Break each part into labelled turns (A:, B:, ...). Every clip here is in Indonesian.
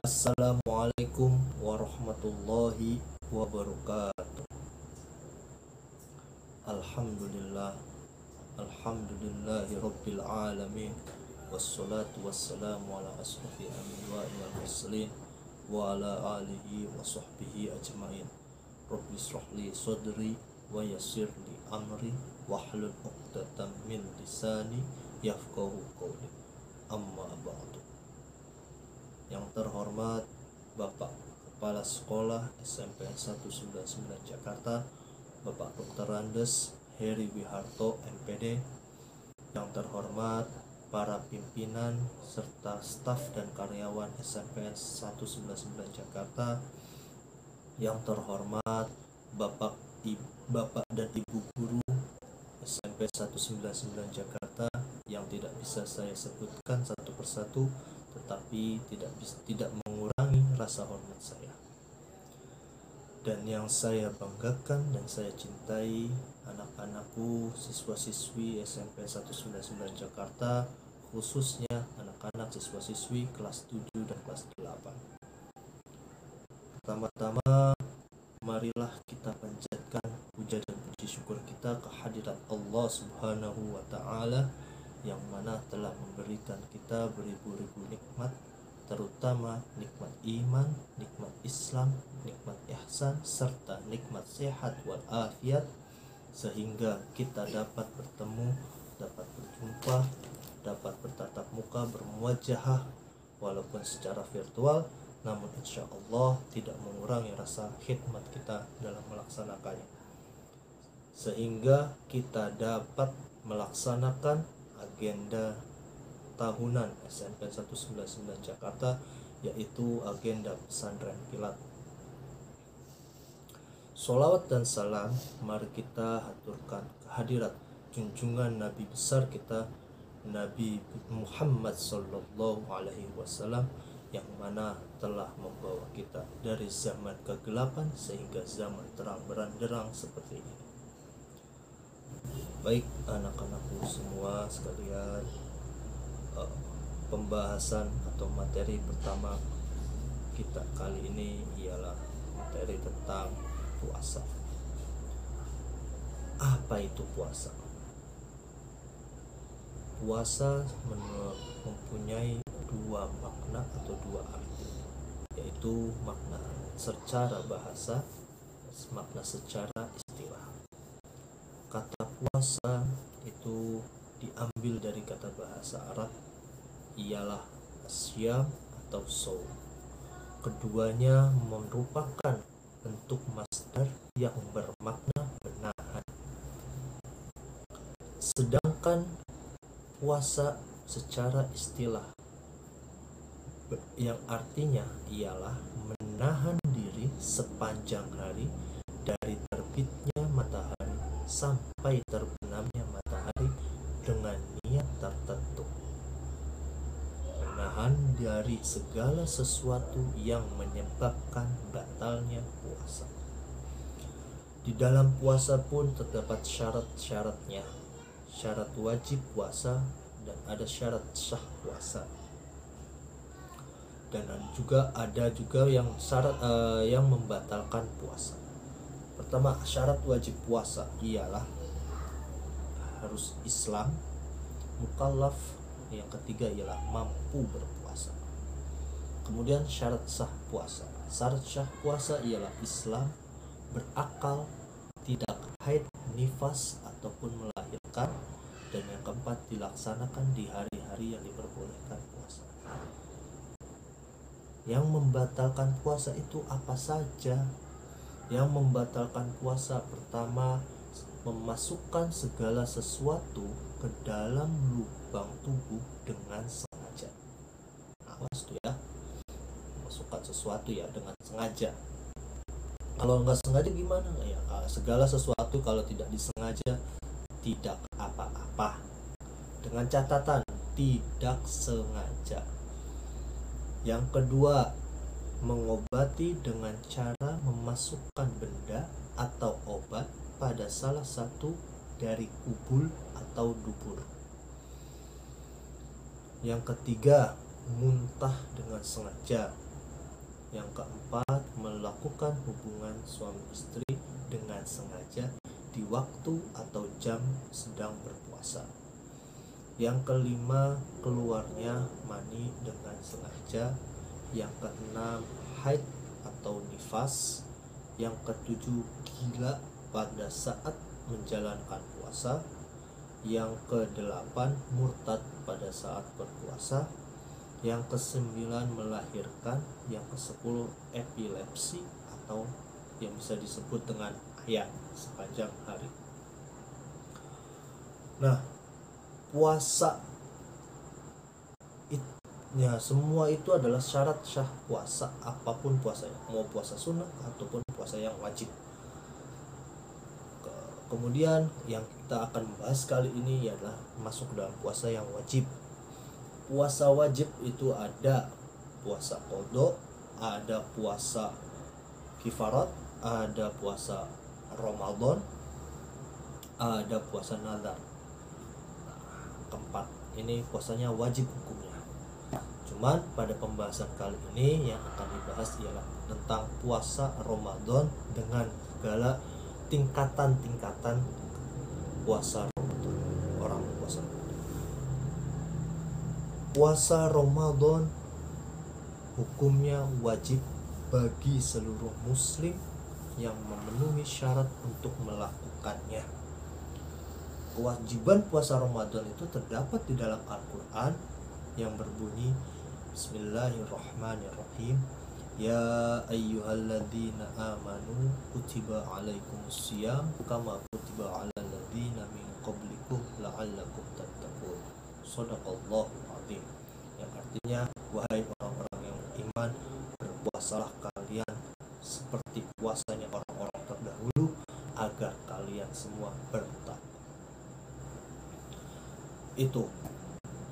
A: Assalamualaikum warahmatullahi wabarakatuh. Alhamdulillah, alhamdulillahi rabbil alamin. Wassalatu wassalamu ala asrafi anbiya'i wal mursalin wa ala alihi wa sahbihi ajmain. Rabbi israh li sadri wa yassir li amri wahlul 'uqdatam min lisani yafqahu qawli. Amma ba'du. Yang terhormat Bapak Kepala Sekolah SMP 199 Jakarta, Bapak Dr. Andes Heri Wiharto MPD. Yang terhormat para pimpinan serta staf dan karyawan SMP 199 Jakarta. Yang terhormat Bapak dan Ibu guru SMP 199 Jakarta yang tidak bisa saya sebutkan satu persatu, tetapi tidak mengurangi rasa hormat saya. Dan yang saya banggakan dan saya cintai, anak-anakku, siswa-siswi SMP 199 Jakarta, khususnya anak-anak siswa-siswi kelas 7 dan kelas 8. Pertama-tama, marilah kita panjatkan puja dan puji syukur kita kehadirat Allah Subhanahu wa Ta'ala, yang mana telah memberikan kita beribu-ribu nikmat, terutama nikmat iman, nikmat Islam, nikmat ihsan, serta nikmat sehat wal afiat, sehingga kita dapat bertemu, dapat berjumpa, dapat bertatap muka, bermuajahah walaupun secara virtual, namun insya Allah tidak mengurangi rasa khidmat kita dalam melaksanakannya, sehingga kita dapat melaksanakan agenda tahunan SMP 199 Jakarta, yaitu agenda pesantren kilat. Sholawat dan salam mari kita haturkan kehadirat junjungan Nabi besar kita, Nabi Muhammad Sallallahu Alaihi Wasallam, yang mana telah membawa kita dari zaman kegelapan sehingga zaman terang benderang seperti ini. Baik anak-anakku semua sekalian, pembahasan atau materi pertama kita kali ini ialah materi tentang puasa. Apa itu puasa? Puasa mempunyai dua makna atau dua arti, yaitu makna secara bahasa, makna secara istilah. Kata puasa itu diambil dari kata bahasa Arab, ialah asyam atau shaum. Keduanya merupakan bentuk masdar yang bermakna menahan. Sedangkan puasa secara istilah yang artinya ialah menahan diri sepanjang hari dari terbitnya matahari sampai terbenamnya matahari dengan niat tertentu, menahan dari segala sesuatu yang menyebabkan batalnya puasa. Di dalam puasa pun terdapat syarat-syaratnya, syarat wajib puasa dan ada syarat sah puasa. Dan ada juga yang syarat yang membatalkan puasa. Pertama, syarat wajib puasa ialah harus Islam, mukallaf. Yang ketiga ialah mampu berpuasa. Kemudian syarat sah puasa. Syarat sah puasa ialah Islam, berakal, tidak haid, nifas ataupun melahirkan, dan yang keempat dilaksanakan di hari-hari yang diperbolehkan puasa. Yang membatalkan puasa itu apa saja? Yang membatalkan puasa, pertama, memasukkan segala sesuatu ke dalam lubang tubuh dengan sengaja. Awas tuh ya, memasukkan sesuatu ya dengan sengaja. Kalau nggak sengaja gimana? Ya, segala sesuatu kalau tidak disengaja tidak apa-apa. Dengan catatan tidak sengaja. Yang kedua, mengobati dengan cara memasukkan benda atau obat pada salah satu dari kubul atau dubur. Yang ketiga, muntah dengan sengaja. Yang keempat, melakukan hubungan suami istri dengan sengaja di waktu atau jam sedang berpuasa. Yang kelima, keluarnya mani dengan sengaja. Yang keenam, haid atau nifas. Yang ketujuh, gila pada saat menjalankan puasa. Yang kedelapan, murtad pada saat berpuasa. Yang kesembilan, melahirkan. Yang kesepuluh, epilepsi atau yang bisa disebut dengan ayak sepanjang hari. Nah, puasa ya semua itu adalah syarat sah puasa, apapun puasanya, mau puasa sunnah ataupun puasa yang wajib. Kemudian yang kita akan bahas kali ini adalah masuk dalam puasa yang wajib. Puasa wajib itu ada puasa qadha, ada puasa kifarat, ada puasa Ramadan, ada puasa nazar. Keempat ini puasanya wajib hukumnya. Cuman pada pembahasan kali ini yang akan dibahas ialah tentang puasa Ramadan dengan segala tingkatan-tingkatan puasa Ramadan. Orang puasa Ramadan hukumnya wajib bagi seluruh muslim yang memenuhi syarat untuk melakukannya. Kewajiban puasa Ramadan itu terdapat di dalam Al-Quran yang berbunyi Bismillahirrahmanirrahim. Ya ayyuhalladzina amanu kutiba alaikumusiyam kama kutiba alal ladzina min qablikum la'allakum tattaqun. Shadaqallahul azim. Yang artinya, wahai orang-orang yang beriman, berpuasalah kalian seperti puasanya orang-orang terdahulu agar kalian semua bertakwa. Itu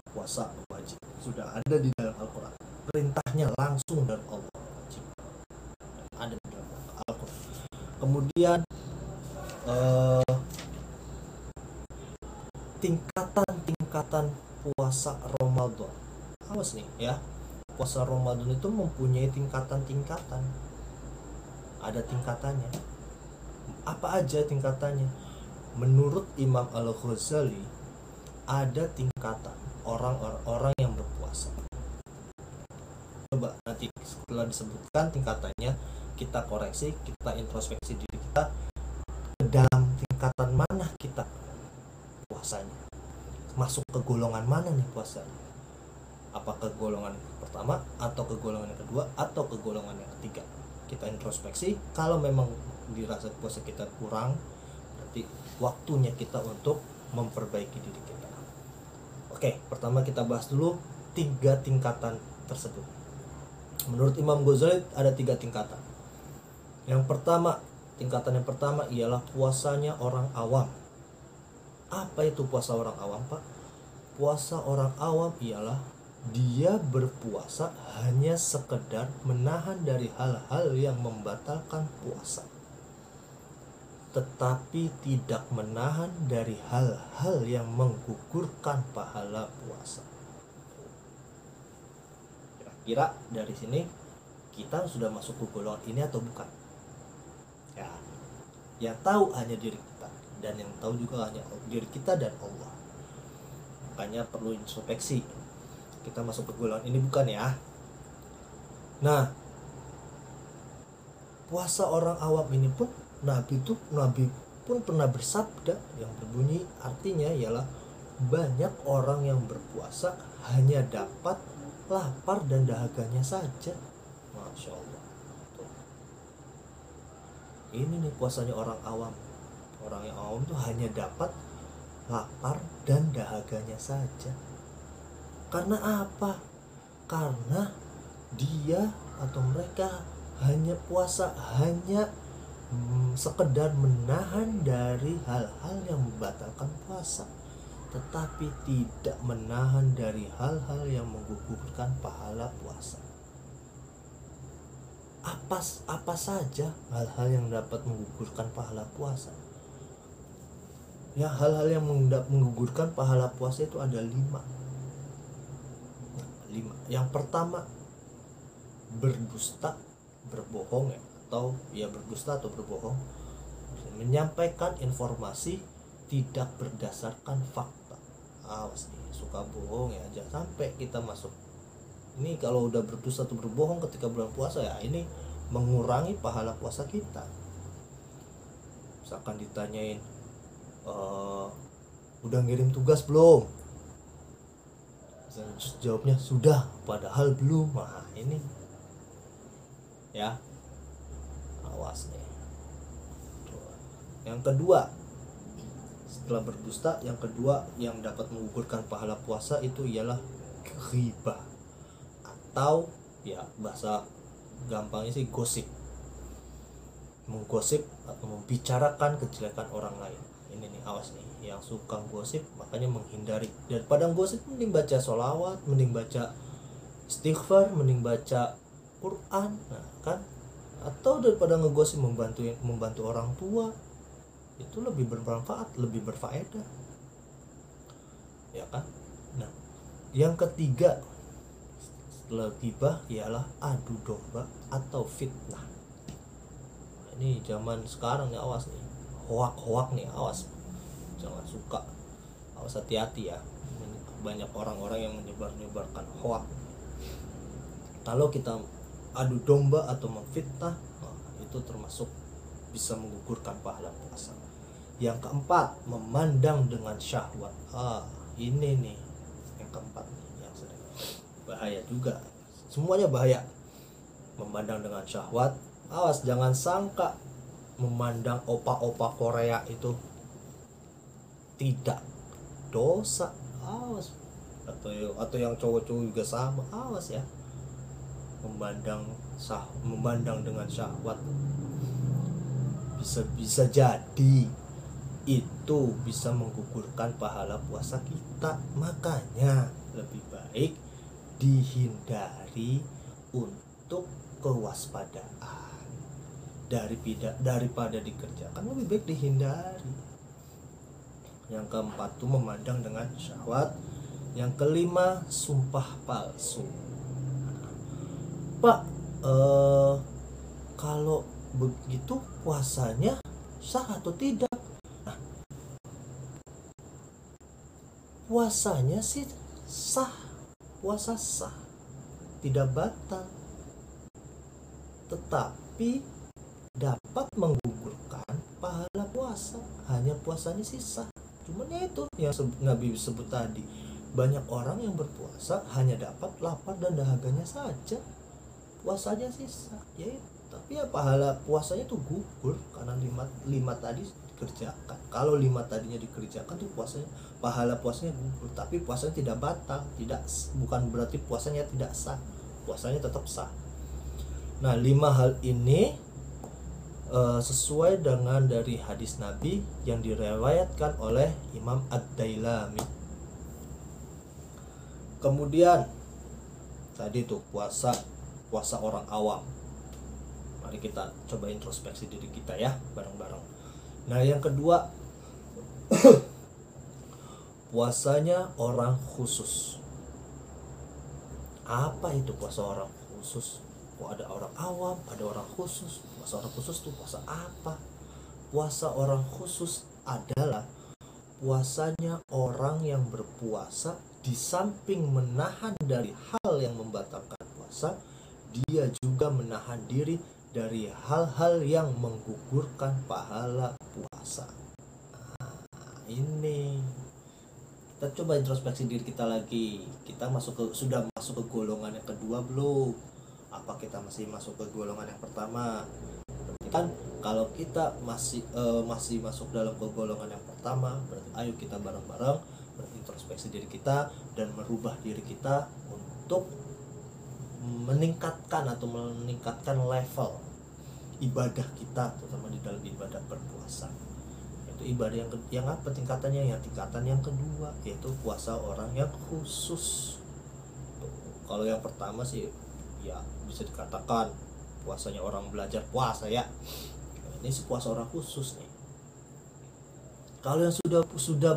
A: puasa wajib, sudah ada di dalam Al-Quran. Perintahnya langsung dari Allah, wajib ada di dalam Al-Quran. Kemudian tingkatan-tingkatan puasa Ramadan. Awas nih ya, puasa Ramadan itu mempunyai tingkatan-tingkatan. Ada tingkatannya. Apa aja tingkatannya? Menurut Imam Al-Ghazali, ada tingkatan orang-orang yang berpuasa. Coba nanti setelah disebutkan tingkatannya, kita koreksi, kita introspeksi diri kita, ke dalam tingkatan mana kita puasanya, masuk ke golongan mana nih puasanya. Apakah golongan pertama atau ke golongan yang kedua atau ke golongan yang ketiga. Kita introspeksi, kalau memang dirasa puasa kita kurang, berarti waktunya kita untuk memperbaiki diri kita. Oke, pertama kita bahas dulu 3 tingkatan tersebut. Menurut Imam Ghazali ada 3 tingkatan. Tingkatan yang pertama ialah puasanya orang awam. Apa itu puasa orang awam, Pak? Puasa orang awam ialah dia berpuasa hanya sekedar menahan dari hal-hal yang membatalkan puasa, tetapi tidak menahan dari hal-hal yang menggugurkan pahala puasa. Kira-kira dari sini kita sudah masuk ke golongan ini atau bukan? Ya, yang tahu hanya diri kita, dan yang tahu juga hanya diri kita dan Allah. Makanya perlu introspeksi. Kita masuk ke golongan ini bukan ya? Nah, puasa orang awam ini pun Nabi pun pernah bersabda yang berbunyi, artinya ialah banyak orang yang berpuasa hanya dapat lapar dan dahaganya saja. Masya Allah. Tuh. Ini nih puasanya orang awam. Orang yang awam tuh hanya dapat lapar dan dahaganya saja. Karena apa? Karena dia atau mereka hanya puasa hanya sekedar menahan dari hal-hal yang membatalkan puasa, tetapi tidak menahan dari hal-hal yang menggugurkan pahala puasa. Apa saja hal-hal yang dapat menggugurkan pahala puasa? Ya, hal-hal yang menggugurkan pahala puasa itu ada 5. Yang pertama, berdusta berbohong ya, atau ya berdusta atau berbohong, menyampaikan informasi tidak berdasarkan fakta. Awas nih, suka bohong ya, jangan sampai kita masuk. Ini kalau udah berdusta atau berbohong ketika bulan puasa ya, ini mengurangi pahala puasa kita. Misalkan ditanyain, udah ngirim tugas belum? Jawabnya sudah, padahal belum. Nah ini ya, awas nih. Yang kedua, setelah berdusta, yang kedua yang dapat menggugurkan pahala puasa itu ialah ghibah, atau ya bahasa gampangnya sih gosip. Menggosip atau membicarakan kejelekan orang lain. Ini nih, awas nih, yang suka gosip makanya menghindari. Daripada gosip, mending baca sholawat, mending baca istighfar, mending baca Quran, nah kan. Atau daripada ngegosip membantu orang tua, itu lebih bermanfaat, lebih berfaedah, ya kan. Nah yang ketiga setelah ghibah ialah adu domba atau fitnah. Nah, ini zaman sekarang nih, awas nih, hoak nih, awas, jangan suka, awas, hati-hati ya. Banyak orang-orang yang menyebarkan hoak. Kalau kita adu domba atau memfitnah, nah, itu termasuk bisa menggugurkan pahala puasa. Yang keempat, memandang dengan syahwat. Ini nih yang keempat nih, yang sering bahaya juga. Semuanya bahaya. Memandang dengan syahwat, awas, jangan sangka memandang opa-opa Korea itu tidak dosa, awas. Atau yang cowok-cowok juga sama, awas ya. Memandang dengan syahwat bisa jadi itu bisa menggugurkan pahala puasa kita. Makanya lebih baik dihindari untuk kewaspadaan daripada dikerjakan, lebih baik dihindari. Yang keempat tuh memandang dengan syahwat. Yang kelima, sumpah palsu. Pak, kalau begitu puasanya sah atau tidak? Nah, puasanya sih sah, puasa sah, tidak batal, tetapi dapat menggugurkan pahala puasa. Hanya puasanya sih sah. Cuman ya itu yang Nabi sebut tadi, banyak orang yang berpuasa hanya dapat lapar dan dahaganya saja, puasanya sih sah ya, tapi ya pahala puasanya tuh gugur karena lima tadi dikerjakan. Kalau 5 tadinya dikerjakan tuh puasanya, pahala puasanya gugur, tapi puasanya tidak batal, bukan berarti puasanya tidak sah, puasanya tetap sah. Nah 5 hal ini sesuai dengan dari hadis Nabi yang diriwayatkan oleh Imam Ad-Dailami. Kemudian tadi tuh puasa orang awam. Mari kita coba introspeksi diri kita ya, bareng-bareng. Nah yang kedua, puasanya orang khusus. Apa itu puasa orang khusus? Kok ada orang awam, ada orang khusus? Puasa orang khusus tuh puasa apa? Puasa orang khusus adalah puasanya orang yang berpuasa, di samping menahan dari hal yang membatalkan puasa, dia juga menahan diri dari hal-hal yang menggugurkan pahala puasa. Nah, ini kita coba introspeksi diri kita lagi. Kita sudah masuk ke golongan yang kedua belum? Apa kita masih masuk ke golongan yang pertama? Berarti kan kalau kita masih masuk dalam golongan yang pertama, berarti ayo kita bareng-bareng berintrospeksi diri kita dan merubah diri kita untuk meningkatkan level ibadah kita, terutama di dalam ibadah berpuasa. Itu ibadah yang apa tingkatannya? Yang tingkatan yang kedua, yaitu puasa orang yang khusus. Kalau yang pertama sih ya bisa dikatakan puasanya orang belajar puasa ya. Ini sih puasa orang khusus nih. Kalau yang sudah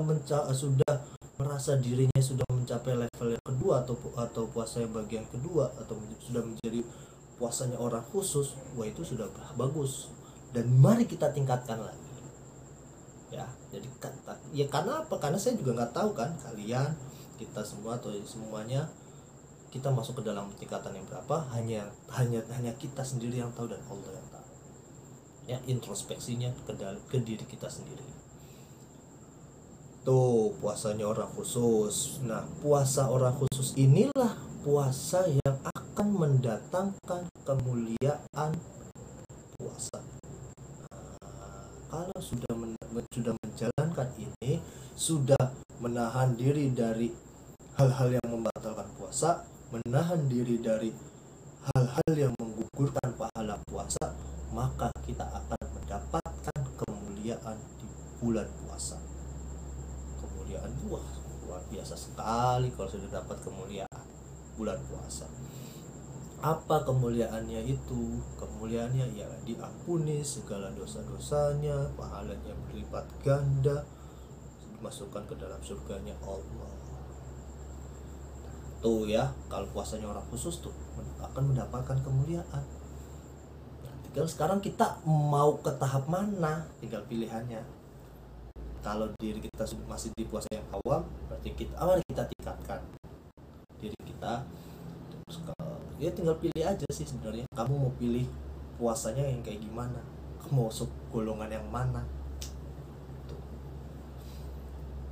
A: merasa dirinya sudah mencapai level yang kedua atau puasa yang bagian kedua, atau sudah menjadi puasanya orang khusus, wah itu sudah bagus, dan mari kita tingkatkan lagi ya. Jadi ya karena apa? Karena saya juga nggak tahu kan kalian, kita semua atau semuanya, kita masuk ke dalam tingkatan yang berapa, hanya kita sendiri yang tahu dan Allah yang tahu ya. Introspeksinya ke diri kita sendiri. Tuh puasanya orang khusus. Nah, puasa orang khusus inilah puasa yang akan mendatangkan kemuliaan puasa. Kalau sudah menjalankan ini, sudah menahan diri dari hal-hal yang membatalkan puasa, menahan diri dari hal-hal yang menggugurkan pahala puasa, maka kita akan mendapatkan kemuliaan di bulan puasa. Kemuliaan wah luar biasa sekali kalau sudah dapat kemuliaan bulan puasa. Apa kemuliaannya itu? Kemuliaannya ya diampuni segala dosa-dosanya, pahalanya berlipat ganda, dimasukkan ke dalam surganya Allah. Tuh ya, kalau puasanya orang khusus tuh akan mendapatkan kemuliaan. Nah, tinggal sekarang kita mau ke tahap mana, tinggal pilihannya. Kalau diri kita masih di puasa yang awam, berarti mari kita tingkatkan diri kita. Ya tinggal pilih aja sih sebenarnya, kamu mau pilih puasanya yang kayak gimana, kamu mau golongan yang mana tuh.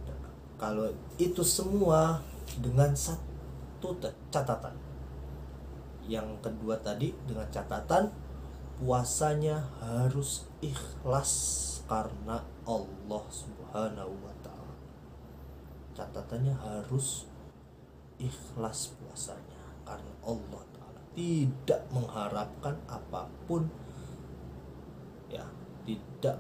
A: Nah, kalau itu semua dengan satu catatan, yang kedua tadi dengan catatan puasanya harus ikhlas karena Allah Subhanahu wa ta'ala. Catatannya harus ikhlas puasanya karena Allah Ta'ala, tidak mengharapkan apapun ya, tidak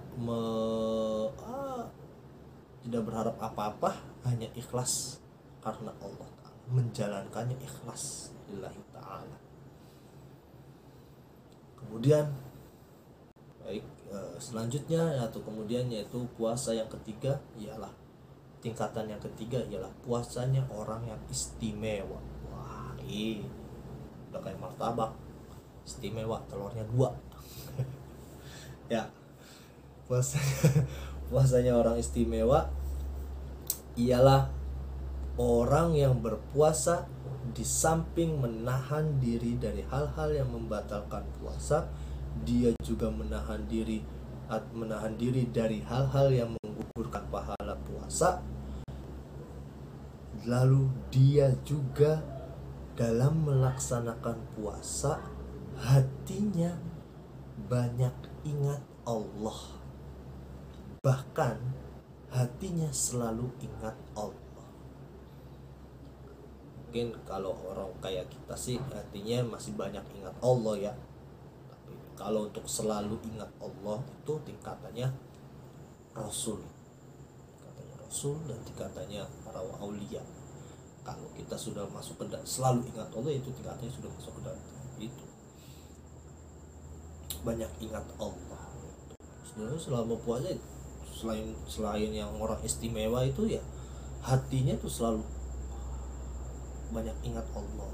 A: berharap apa-apa, hanya ikhlas karena Allah Ta'ala, menjalankannya ikhlas lillahi ta'ala. Kemudian selanjutnya atau kemudian yaitu puasa yang ketiga, ialah tingkatan yang ketiga ialah puasanya orang yang istimewa. Wah, ini udah kayak martabak, istimewa telurnya 2. Ya, puasanya orang istimewa ialah orang yang berpuasa di samping menahan diri dari hal-hal yang membatalkan puasa, dia juga menahan diri dari hal-hal yang menggugurkan pahala puasa. Lalu dia juga dalam melaksanakan puasa hatinya banyak ingat Allah, bahkan hatinya selalu ingat Allah. Mungkin kalau orang kayak kita sih hatinya masih banyak ingat Allah ya, tapi kalau untuk selalu ingat Allah itu tingkatannya Rasul, dan tingkatannya para aulia. Kalau kita sudah masuk ke selalu ingat Allah, itu tingkatannya sudah masuk ke dalam itu, banyak ingat Allah. Sebenarnya selama puasa selain yang orang istimewa itu ya, hatinya tuh selalu banyak ingat Allah.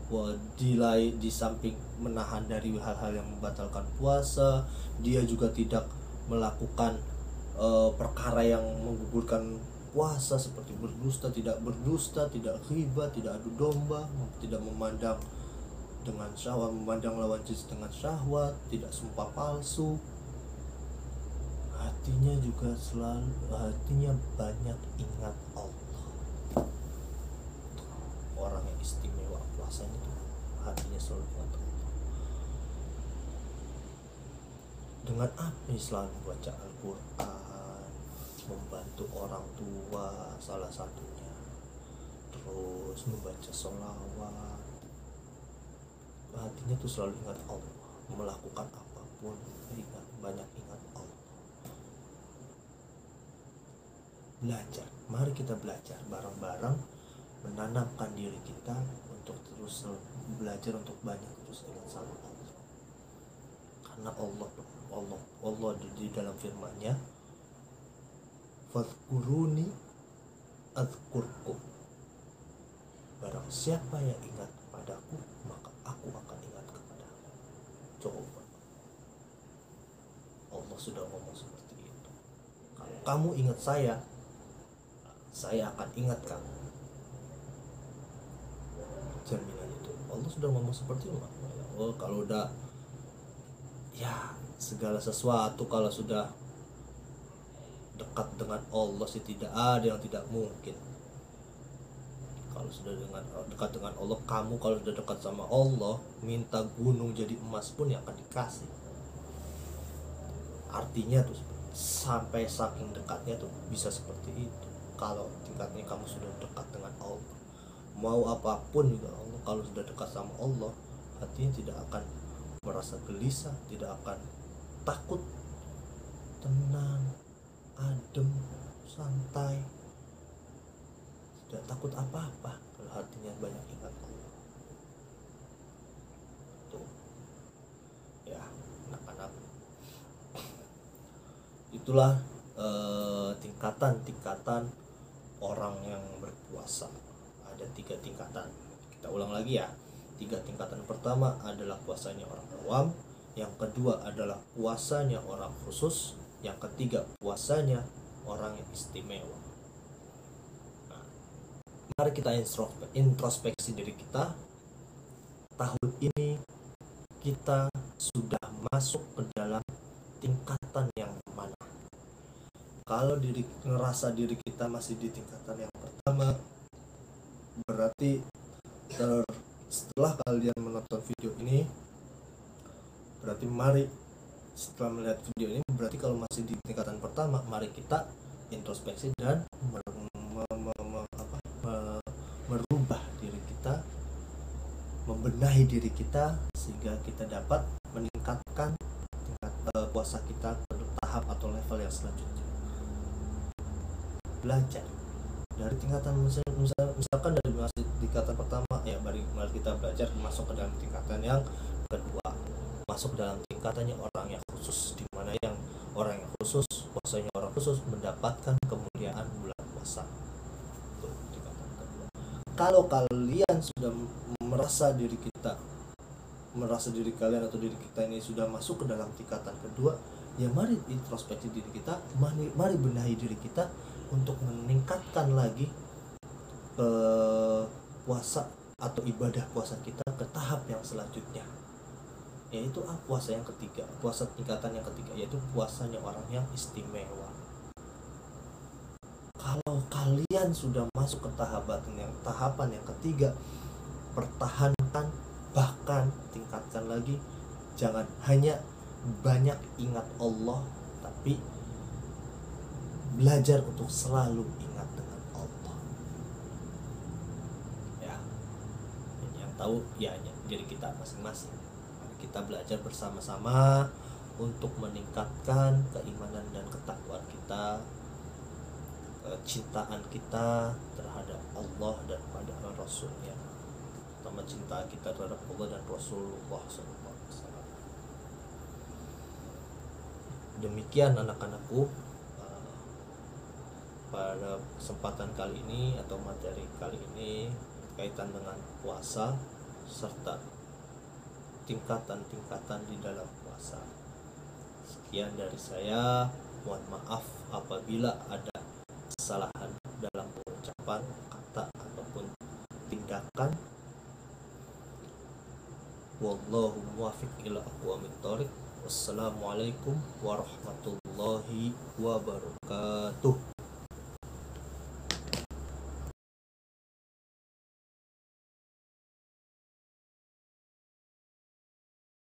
A: Wah, di samping menahan dari hal-hal yang membatalkan puasa, dia juga tidak melakukan perkara yang menggugurkan puasa seperti berdusta, tidak ghibah, tidak adu domba, tidak memandang dengan syahwat, memandang lawan jenis dengan syahwat, tidak sumpah palsu. Hatinya banyak ingat Allah. Orang yang istimewa puasanya itu hatinya selalu ingat Allah. Dengan apa? Selalu baca Al-Quran, membantu orang tua salah satunya, terus membaca sholawat. Hatinya tuh selalu ingat Allah, melakukan apapun banyak ingat Allah. Belajar, mari kita belajar bareng-bareng, menanamkan diri kita untuk terus belajar, untuk banyak terus ingat sama Allah. Karena Allah di dalam firman-Nya, fadhkuruni adzkurkum, barang siapa yang ingat kepadaku maka aku akan ingat kepadamu. sudah ngomong seperti itu. Kalau kamu ingat saya akan ingat kamu. Jaminan itu. Allah sudah ngomong seperti itu. Oh, kalau udah ya segala sesuatu kalau sudah dekat dengan Allah sih tidak ada yang tidak mungkin. Kalau sudah dekat dengan Allah, kamu kalau sudah dekat sama Allah, minta gunung jadi emas pun ya akan dikasih. Artinya tuh sampai saking dekatnya tuh bisa seperti itu. Kalau tingkatnya kamu sudah dekat dengan Allah, mau apapun juga Allah, kalau sudah dekat sama Allah, hatinya tidak akan merasa gelisah, tidak akan takut, tenang, adem, santai, tidak takut apa-apa kalau hatinya banyak ingat Allah. Tuh ya anak-anak, itulah tingkatan-tingkatan orang yang berpuasa. Ada 3 tingkatan. Kita ulang lagi ya. 3 tingkatan. Pertama adalah puasanya orang awam, yang kedua adalah puasanya orang khusus, yang ketiga puasanya orang yang istimewa. Nah, mari kita introspeksi diri kita. Tahun ini kita sudah masuk ke dalam tingkatan yang mana? Kalau ngerasa diri kita masih di tingkatan yang pertama, berarti setelah kalian menonton video ini, berarti mari setelah melihat video ini, berarti kalau masih di tingkatan pertama, mari kita introspeksi dan merubah diri kita, membenahi diri kita sehingga kita dapat meningkatkan tingkat puasa kita ke tahap atau level yang selanjutnya. Belajar dari tingkatan misalkan dari masih tingkatan pertama ya, mari kita belajar masuk ke dalam tingkatan yang kedua, masuk ke dalam tingkatannya orang yang khusus, di mana yang orang yang khusus, puasanya orang khusus mendapatkan kemuliaan bulan puasa. Tuh, tingkatan kedua. Kalau kalian sudah merasa diri kalian atau diri kita ini sudah masuk ke dalam tingkatan kedua, ya mari introspeksi diri kita, mari benahi diri kita untuk meningkatkan lagi puasa atau ibadah puasa kita ke tahap yang selanjutnya, yaitu puasa yang ketiga, puasa tingkatan yang ketiga, yaitu puasanya orang yang istimewa. Kalau kalian sudah masuk ke tahapan yang ketiga, pertahankan, bahkan tingkatkan lagi. Jangan hanya banyak ingat Allah, tapi belajar untuk selalu ingat dengan Allah. Ya, yang tahu ya hanya diri kita masing-masing. Kita belajar bersama-sama untuk meningkatkan keimanan dan ketakwaan kita, kecintaan kita terhadap Allah dan pada Rasulnya, terutama cinta kita terhadap Allah dan Rasulullah SAW. Demikian anak-anakku, pada kesempatan kali ini atau materi kali ini berkaitan dengan puasa serta tingkatan-tingkatan di dalam puasa. Sekian dari saya. Mohon maaf apabila ada kesalahan dalam pengucapan kata ataupun tindakan. Wallahu muwaffiq ila aqwamit thoriq. Wassalamualaikum warahmatullahi wabarakatuh.